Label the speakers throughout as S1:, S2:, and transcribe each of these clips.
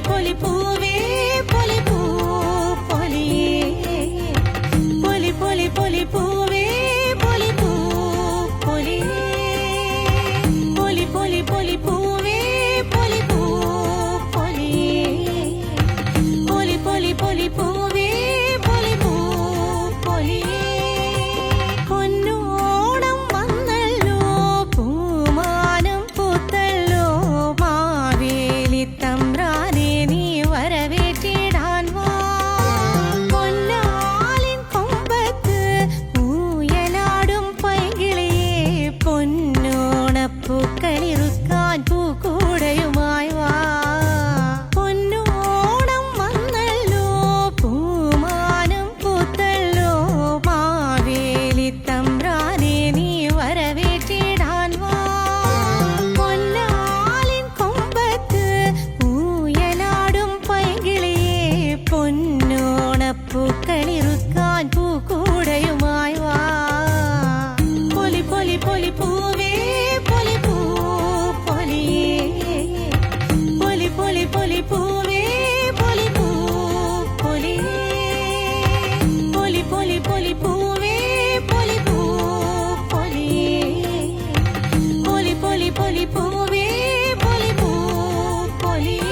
S1: പൊലി പൂവേ പൊലി പൂ പൊലിയേ പൊലി പൊലി പൊലി പൂവേ പൊലി പൂ പൊലിയേ പൊലി പൊലി പൊലി പൂവേ പൊലി പൂ പൊലിയേ പൊലി പൊലി പൊലി പൂവേ പൊലി പൂ പൊലിയേ പൊന്നോണം വന്നല്ലോ പൂമാനം പൂത്തല്ലോ മാവേലി തമ്പ്രാനെ നീ വരവേറ്റിടാൻ വാ പൊന്നാലിൻ കൊമ്പത്ത് ഊയലാടും പൈകിളിയെ പൊന്നോണപ്പൂക്കളിറുക്കാൻ പൂക്കൂടയുമായി വാ പൊന്നോണം വന്നല്ലോ പൂമാനം പൂത്തല്ലോ മാവേലി തമ്പ്രാനെ നീ വരവേറ്റിടാൻ വാ പൊന്നാലിൻ കൊമ്പത്ത് ഊയലാടും പൈകിളിയെ പൊന്നോണപ്പൂക്കളിറുക്കാൻ പൂക്കൂടയുമായി വാ പൊലി പൊലി പൊലി പൂവേ പൊലി പൂ പൊലിയേ പൊലി പൊലി പൊലി പൂവേ പൊലി പൂ പൊലിയേ പൊലി പൊലി പൊലി പൂവേ പൊലി പൂ പൊലിയേ പൊലി പൊലി പൊലി പൂവേ പൊലി പൂ പൊലിയേ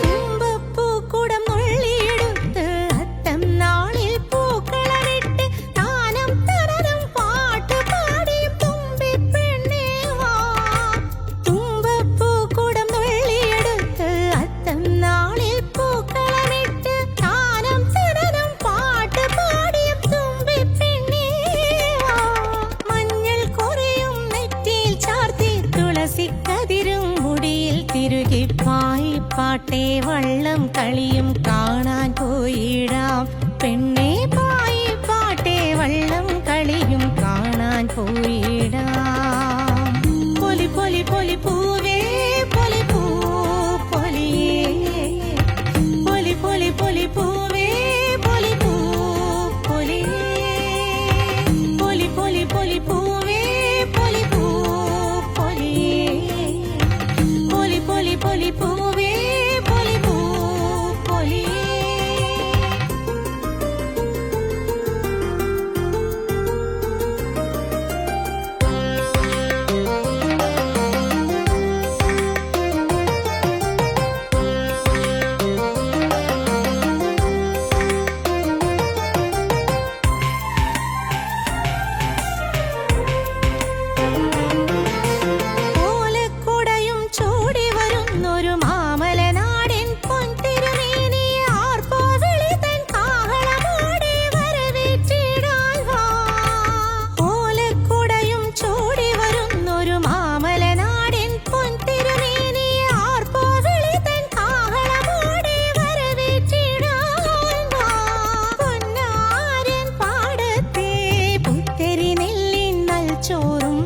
S1: തുമ്പപ്പൂക്കുടം നുള്ളിയെടുത്ത് അത്തം നാളിൽ പൂക്കളമിട്ട് താനം തരരം പാട്ട് പാടിയും തുമ്പിപ്പെണ്ണേ വാ തുമ്പപ്പൂക്കുടം നുള്ളിയെടുത്ത് അത്തം നാളിൽ പൂക്കളമിട്ട് താനം തരരം പാട്ട് പാടിയും തുമ്പിപ്പെണ്ണേ വാ മഞ്ഞൾ കൊറിയും നെറ്റിയിൽ ചാർത്തി തുളസിക്കതിരും മുടിയിൽ തിരുകി പാട്ടേ വള്ളം കളിയും കാണാൻ പോയിടാം പെണ്ണേ പാട്ടേ വള്ളം കളിയും കാണാൻ പോയിടാം പൊലി പൊലി പൊലി പൂവേ പൊലി പൂ പൊലിയേ പൊലി പൊലി പൊലി പൂവേ പൊലി പൂ പൊലിയേ പൊലി പൊലി പൊലി പൂവേ പൊലി പൂ പൊലിയേ പൊലി പൊലി പൊലി പൂവേ പൊലി പൂ പൊലിയേ ഓലക്കുടയും ചൂടി വരുന്നൊരു മാമലനാടൻ പൊൻതിരുമേനി ആർപ്പോവിളി തൻ കാഹളമോടെ വരവേറ്റിടാൻ വാ ഓലക്കുടയും ചൂടി വരുന്നൊരു മാമലനാടൻ പൊൻതിരുമേനി ആർപ്പോവിളി തൻ കാഹളമോടെ വരവേറ്റിടാൻ വാ പൊന്നാരൻ പാടത്തെ പുത്തരി നെല്ലിൻ നൽചോറും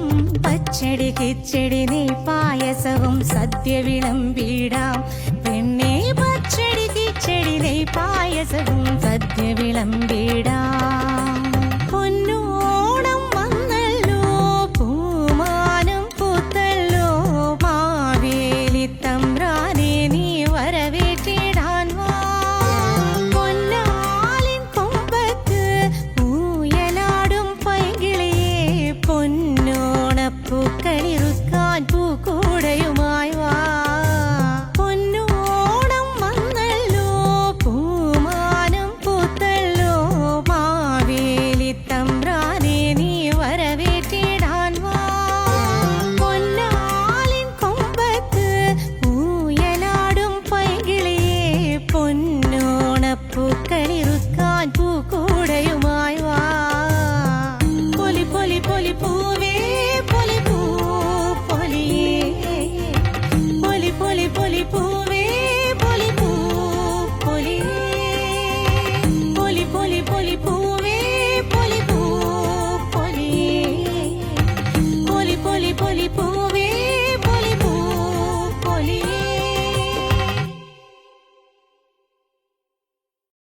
S1: പച്ചടി കിച്ചടി നെയ് പായസവും സദ്യ വിളമ്പിടാം പെണ്ണേ പച്ചടി കിച്ചടി നെയ് പായസവും സദ്യ വിളമ്പിടാം